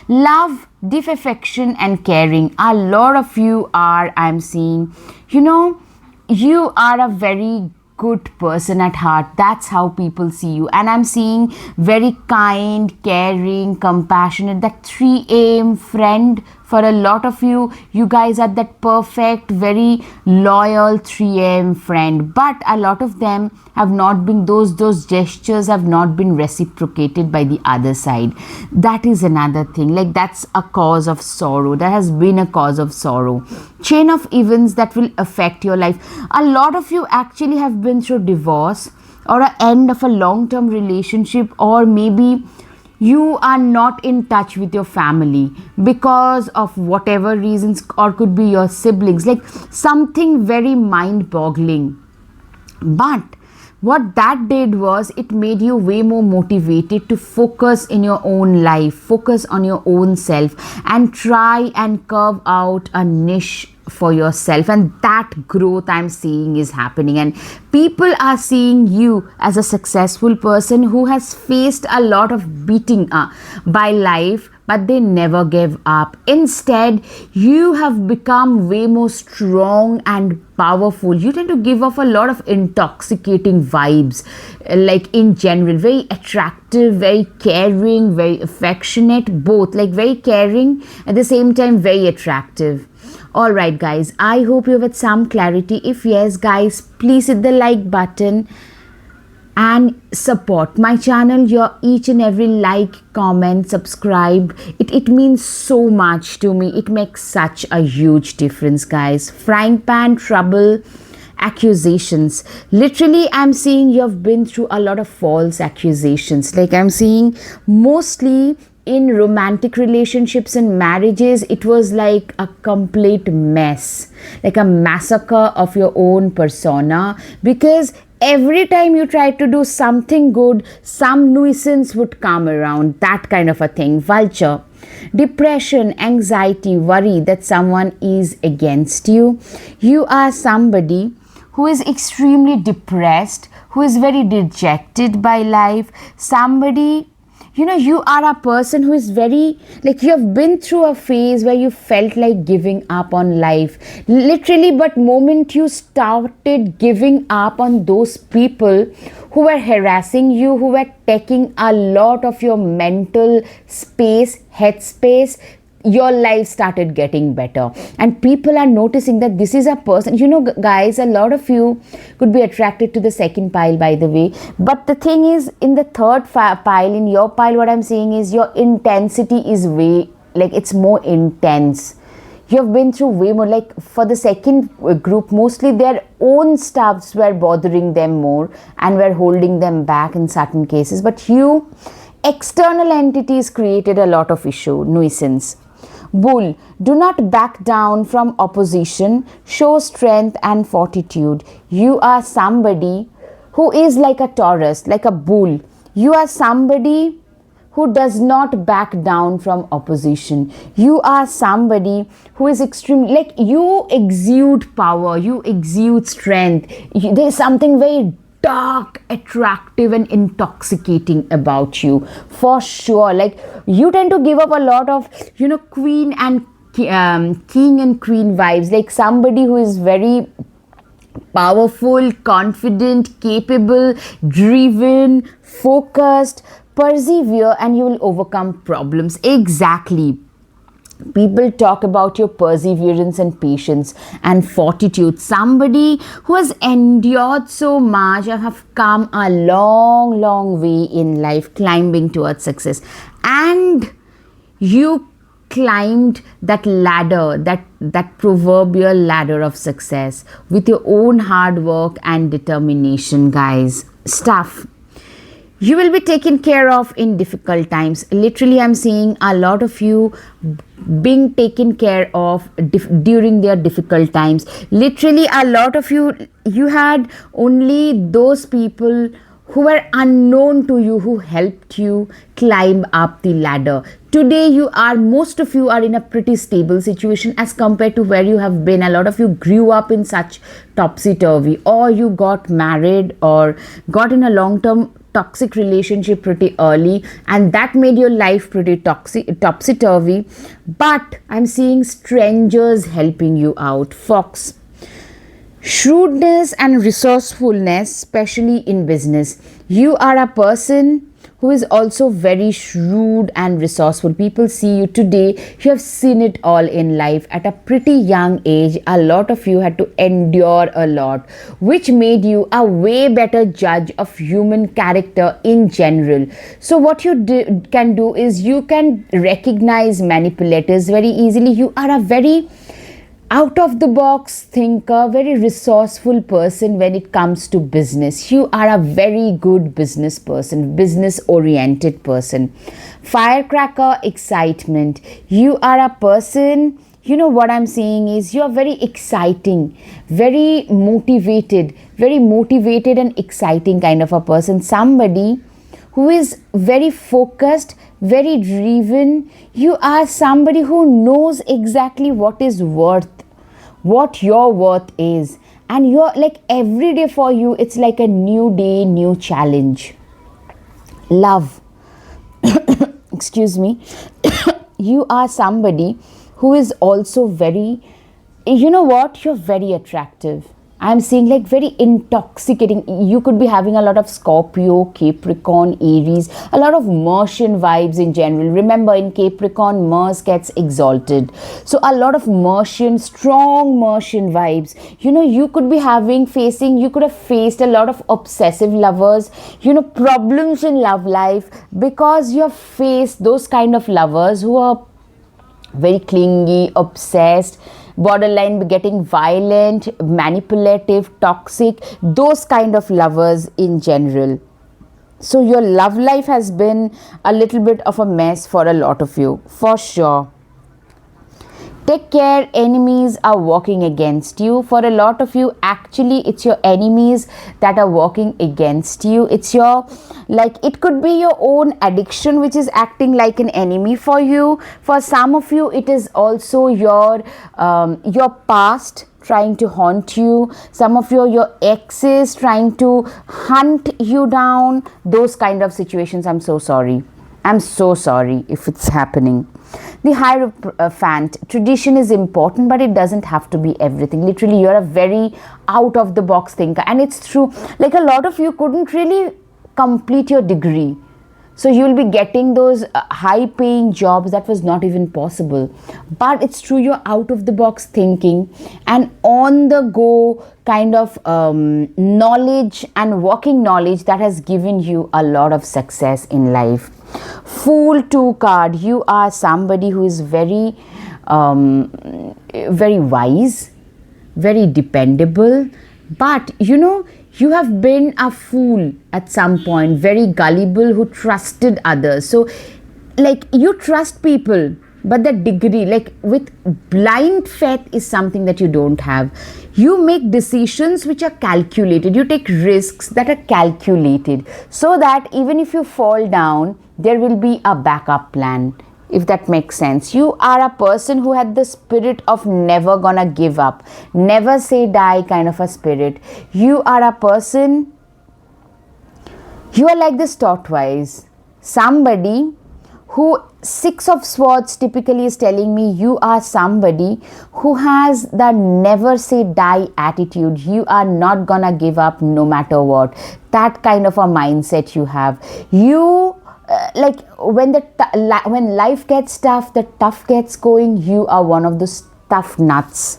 Love, deep affection and caring. A lot of you are, I'm seeing, you are a very good person at heart. That's how people see you. And I'm seeing very kind, caring, compassionate, that 3 a.m. friend. For a lot of you guys are that perfect, very loyal 3 a.m. friend. But a lot of them have not been, those gestures have not been reciprocated by the other side. That is another thing. Like, that's a cause of sorrow. That has been a cause of sorrow. Chain of events that will affect your life. A lot of you actually have been through divorce or an end of a long-term relationship, or maybe you are not in touch with your family because of whatever reasons, or could be your siblings, like something very mind-boggling. But what that did was it made you way more motivated to focus in your own life, focus on your own self, and try and carve out a niche for yourself. And that growth I'm seeing is happening, and people are seeing you as a successful person who has faced a lot of beating by life, but they never gave up. Instead, you have become way more strong and powerful. You tend to give off a lot of intoxicating vibes, like in general, very attractive, very caring, very affectionate, both, like very caring, at the same time very attractive. Alright guys, I hope you have had some clarity. If yes guys, please hit the like button and support my channel. Your each and every like, comment, subscribe, it means so much to me. It makes such a huge difference guys. Frying pan trouble, accusations. Literally, I'm seeing you have been through a lot of false accusations. Like, I'm seeing mostly in romantic relationships and marriages, it was like a complete mess, like a massacre of your own persona, because every time you tried to do something good, some nuisance would come around, that kind of a thing. Vulture. Depression, anxiety, worry that someone is against you. You are somebody who is extremely depressed, who is very dejected by life, somebody you are a person who is very, like, you have been through a phase where you felt like giving up on life, literally, but moment you started giving up on those people who were harassing you, who were taking a lot of your mental space, headspace, your life started getting better. And people are noticing that this is a person, guys, a lot of you could be attracted to the second pile, by the way. But the thing is, in the third pile, in your pile, what I'm saying is your intensity is way, like, it's more intense. You have been through way more. Like, for the second group, mostly their own stuffs were bothering them more and were holding them back in certain cases. But external entities created a lot of nuisance. Bull, do not back down from opposition. Show strength and fortitude. You are somebody who is like a Taurus, like a bull. You are somebody who does not back down from opposition. You are somebody who is extremely, like, you exude power, you exude strength. There's something very dark, attractive, and intoxicating about you, for sure. Like, you tend to give up a lot of, queen and king and queen vibes, like somebody who is very powerful, confident, capable, driven, focused, persevere, and you will overcome problems. Exactly. People talk about your perseverance and patience and fortitude. Somebody who has endured so much and have come a long, long way in life, climbing towards success. And you climbed that ladder, that proverbial ladder of success, with your own hard work and determination, guys. Stuff. You will be taken care of in difficult times. Literally, I'm seeing a lot of you being taken care of during their difficult times. Literally, a lot of you had only those people who were unknown to you, who helped you climb up the ladder. Today, most of you are in a pretty stable situation as compared to where you have been. A lot of you grew up in such topsy-turvy, or you got married or got in a long-term toxic relationship pretty early, and that made your life pretty topsy-turvy. But I'm seeing strangers helping you out. Fox. Shrewdness and resourcefulness, especially in business. You are a person who is also very shrewd and resourceful. People see you today. You have seen it all in life. At a pretty young age, a lot of you had to endure a lot, which made you a way better judge of human character in general. So what you can do is you can recognize manipulators very easily. You are a very out of the box thinker, very resourceful person when it comes to business. You are a very good business person, business oriented person. Firecracker, excitement. You are a person, what I'm saying is you are very exciting, very motivated and exciting kind of a person. Somebody who is very focused, very driven. You are somebody who knows exactly what your worth is, and you're like, every day for you it's like a new day, new challenge. Love. Excuse me. You are somebody who is also very, you're very attractive. I'm seeing like very intoxicating. You could be having a lot of Scorpio, Capricorn, Aries, a lot of Martian vibes in general. Remember, in Capricorn, Mars gets exalted. So a lot of strong Martian vibes. You could be you could have faced a lot of obsessive lovers, problems in love life, because you have faced those kind of lovers who are very clingy, obsessed, borderline getting violent, manipulative, toxic, those kind of lovers in general. So your love life has been a little bit of a mess for a lot of you, for sure. Take care, enemies are working against you. For a lot of you, actually, it's your enemies that are working against you. It's it could be your own addiction which is acting like an enemy for you. For some of you, it is also your past trying to haunt you. Some of your exes trying to hunt you down. Those kind of situations, I'm so sorry. I'm so sorry if it's happening. The Hierophant, tradition is important, but it doesn't have to be everything. Literally, you're a very out of the box thinker, and it's true. Like, a lot of you couldn't really complete your degree, so you'll be getting those high paying jobs that was not even possible. But it's true, you're out of the box thinking and on the go kind of knowledge and working knowledge that has given you a lot of success in life. Fool 2 card, you are somebody who is very very wise, very dependable, but you have been a fool at some point, very gullible, who trusted others. So like, you trust people, but the degree, like with blind faith, is something that you don't have. You make decisions which are calculated, you take risks that are calculated, so that even if you fall down, there will be a backup plan, if that makes sense. You are a person who had the spirit of never gonna give up, never say die kind of a spirit. You are a person, you are like this tortoise, somebody who 6 of Swords typically is telling me you are somebody who has the never say die attitude. You are not gonna give up no matter what. That kind of a mindset you have. You like when when life gets tough, the tough gets going, you are one of those tough nuts.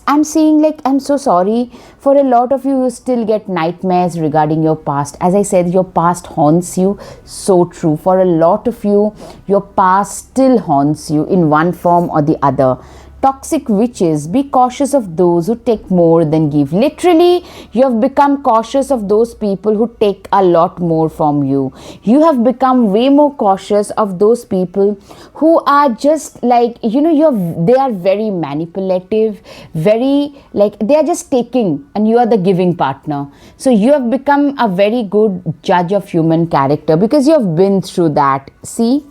I'm seeing, like, I'm so sorry for a lot of you still get nightmares regarding your past. As I said, your past haunts you. So true. For a lot of you, your past still haunts you in one form or the other. Toxic witches, be cautious of those who take more than give. Literally, you have become cautious of those people who take a lot more from you. You have become way more cautious of those people who are just like, they are very manipulative, very like, they are just taking and you are the giving partner. So you have become a very good judge of human character because you have been through that. See?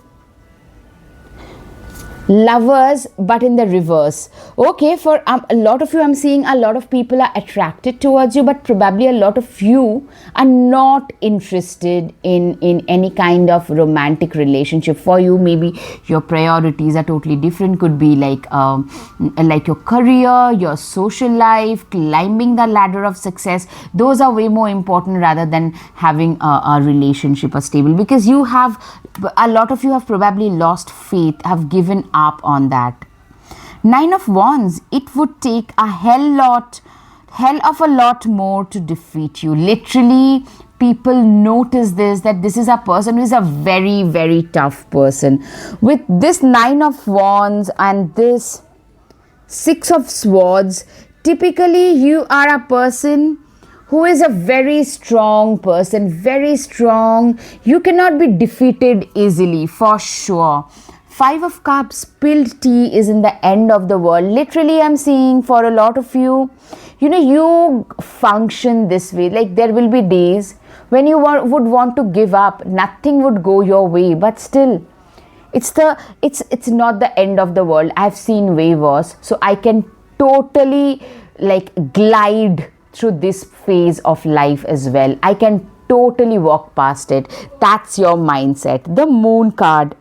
Lovers, but in the reverse. Okay, for a lot of you, I'm seeing a lot of people are attracted towards you, but probably a lot of you are not interested in any kind of romantic relationship. For you, maybe your priorities are totally different. Could be like your career, your social life, climbing the ladder of success. Those are way more important rather than having a relationship or stable, because a lot of you have probably lost faith, have given up on that. 9 of Wands, it would take a hell of a lot more to defeat you. Literally, people notice that this is a person who is a very, very tough person. With this 9 of Wands and this 6 of Swords, typically you are a person who is a very strong person, very strong. You cannot be defeated easily, for sure. 5 of Cups, spilled tea is in the end of the world. Literally, I'm seeing for a lot of you, you function this way. Like, there will be days when you would want to give up. Nothing would go your way, but still, it's not the end of the world. I've seen way worse. So I can totally like glide through this phase of life as well. I can totally walk past it. That's your mindset. The Moon card.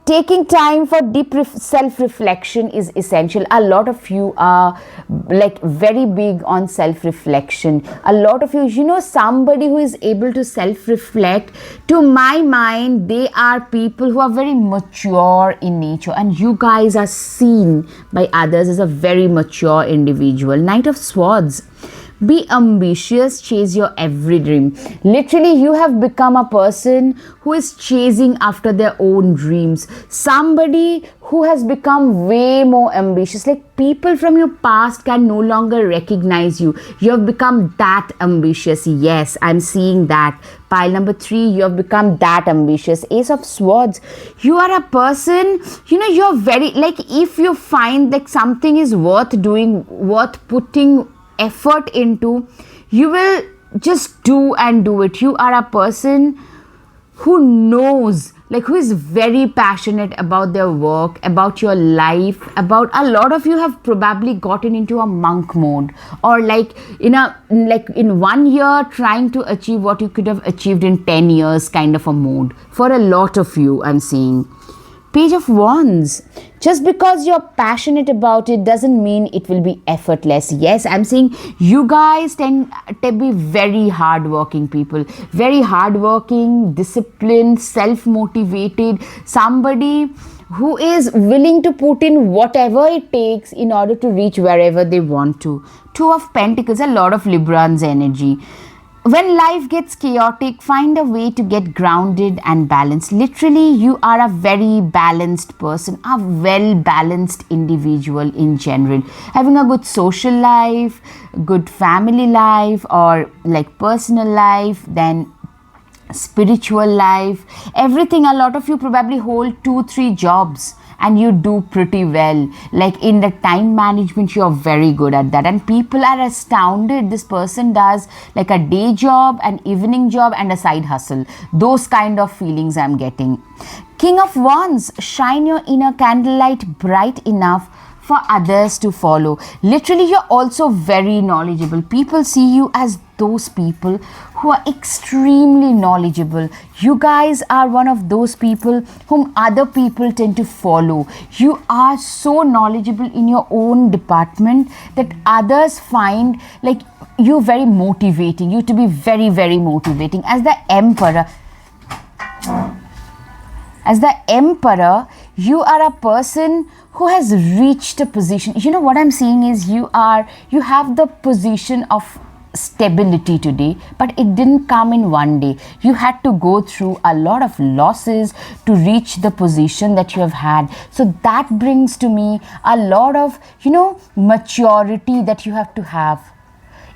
Taking time for deep self-reflection is essential. A lot of you are like very big on self-reflection. A lot of you, somebody who is able to self-reflect, to my mind, they are people who are very mature in nature, and you guys are seen by others as a very mature individual. Knight of Swords. Be ambitious, chase your every dream. Literally, you have become a person who is chasing after their own dreams. Somebody who has become way more ambitious. Like, people from your past can no longer recognize you. You have become that ambitious. Yes, I'm seeing that. Pile number 3, you have become that ambitious. Ace of Swords. You are a person, you're very, like, if you find like something is worth doing, worth putting effort into, you will just do and do it. You are a person who knows like who is very passionate about their work, about your life, about, a lot of you have probably gotten into a monk mode, or like in 1 year trying to achieve what you could have achieved in 10 years kind of a mode. For a lot of you, I'm seeing Page of Wands. Just because you're passionate about it doesn't mean it will be effortless. Yes, I'm saying you guys tend to be very hardworking people, very hardworking, disciplined, self-motivated, somebody who is willing to put in whatever it takes in order to reach wherever they want to. Two of Pentacles, a lot of Librans energy. When life gets chaotic, find a way to get grounded and balanced. Literally, you are a very balanced person, a well balanced individual in general. Having a good social life, good family life, or like personal life, then spiritual life, everything. A lot of you probably hold 2-3 jobs and you do pretty well. Like in the time management, you're very good at that, and people are astounded. This person does like a day job, an evening job, and a side hustle. Those kind of feelings I'm getting. King of Wands, shine your inner candlelight bright enough for others to follow. Literally, you're also very knowledgeable. People see you as those people who are extremely knowledgeable. You guys are one of those people whom other people tend to follow. You are so knowledgeable in your own department that others find like you very motivating, you to be very, very motivating. As the emperor, you are a person who has reached a position. You know what I'm saying is you have the position of stability today, but it didn't come in one day. You had to go through a lot of losses to reach the position that you have had. So that brings to me a lot of, maturity that you have to have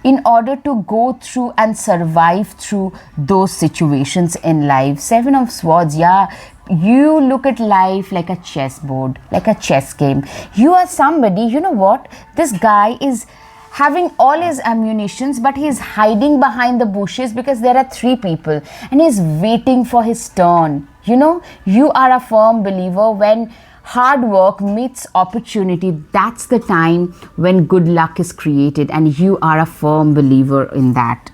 in order to go through and survive through those situations in life. Seven of Swords, yeah. You look at life like a chessboard, like a chess game. You are somebody, you know what? This guy is having all his ammunitions, but he's hiding behind the bushes because there are 3 people and he's waiting for his turn. You are a firm believer when hard work meets opportunity, that's the time when good luck is created, and you are a firm believer in that.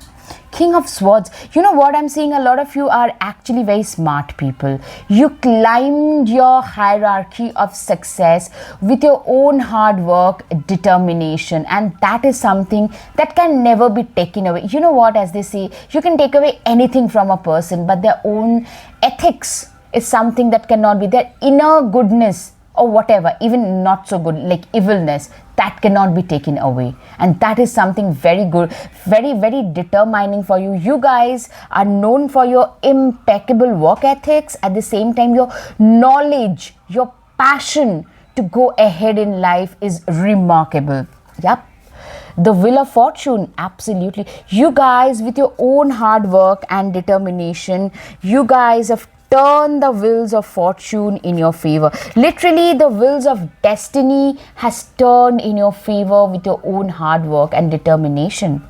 King of Swords, you know what I'm seeing? A lot of you are actually very smart people. You climbed your hierarchy of success with your own hard work, determination, and that is something that can never be taken away. You know what, as they say, you can take away anything from a person, but their own ethics is something that cannot be. Their inner goodness or whatever, even not so good, like evilness, that cannot be taken away. And that is something very good, very, very determining for you. You guys are known for your impeccable work ethics, at the same time your knowledge, your passion to go ahead in life is remarkable. Yep. The Wheel of Fortune, absolutely. You guys, with your own hard work and determination, you guys have turned the wheels of fortune in your favor. Literally, the wheels of destiny has turned in your favor with your own hard work and determination.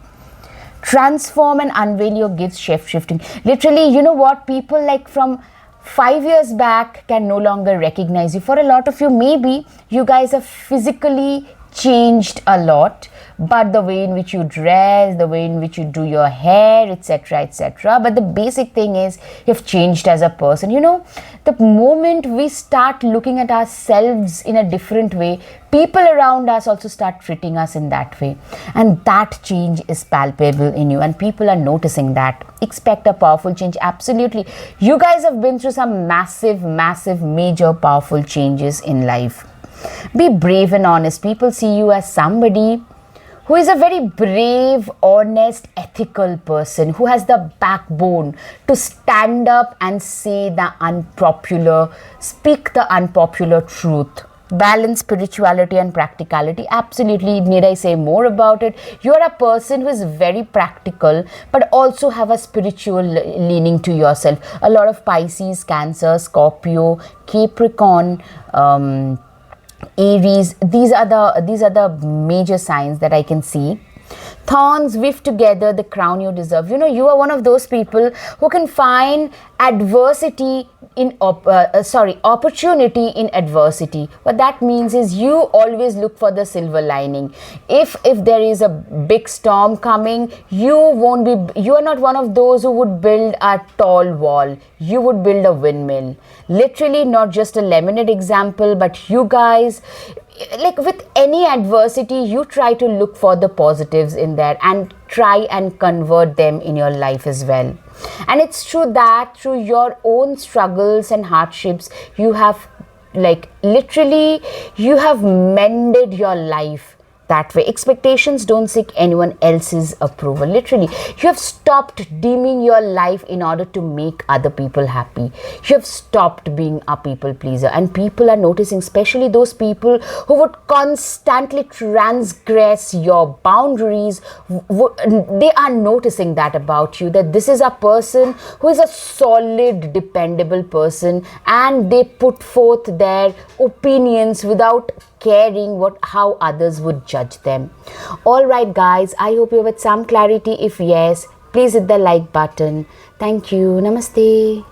Transform and unveil your gifts, shape-shifting. Literally, you know what? People like from 5 years back can no longer recognize you. For a lot of you, maybe you guys have physically changed a lot, but the way in which you dress, the way in which you do your hair, etc., etc. But the basic thing is you've changed as a person. The moment we start looking at ourselves in a different way, people around us also start treating us in that way. And that change is palpable in you, and people are noticing that. Expect a powerful change. Absolutely. You guys have been through some massive, massive, major, powerful changes in life. Be brave and honest. People see you as somebody who is a very brave, honest, ethical person, who has the backbone to stand up and say the unpopular, speak the unpopular truth. Balance spirituality and practicality. Absolutely. Need I say more about it? You are a person who is very practical, but also have a spiritual leaning to yourself. A lot of Pisces, Cancer, Scorpio, Capricorn, Aries, these are the major signs that I can see. Thorns weave together the crown you deserve. You are one of those people who can find adversity opportunity in adversity. What that means is you always look for the silver lining. If there is a big storm coming, you are not one of those who would build a tall wall. You would build a windmill. Literally, not just a lemonade example, but you guys, like with any adversity, you try to look for the positives in there and try and convert them in your life as well. And it's true that through your own struggles and hardships, you have, like, literally, you have mended your life that way. Expectations don't seek anyone else's approval. Literally, you have stopped deeming your life in order to make other people happy. You have stopped being a people pleaser, and people are noticing, especially those people who would constantly transgress your boundaries. They are noticing that about you, that this is a person who is a solid, dependable person, and they put forth their opinions without caring how others would judge them. All right, guys, I hope you have some clarity. If yes, please hit the like button. Thank you. Namaste.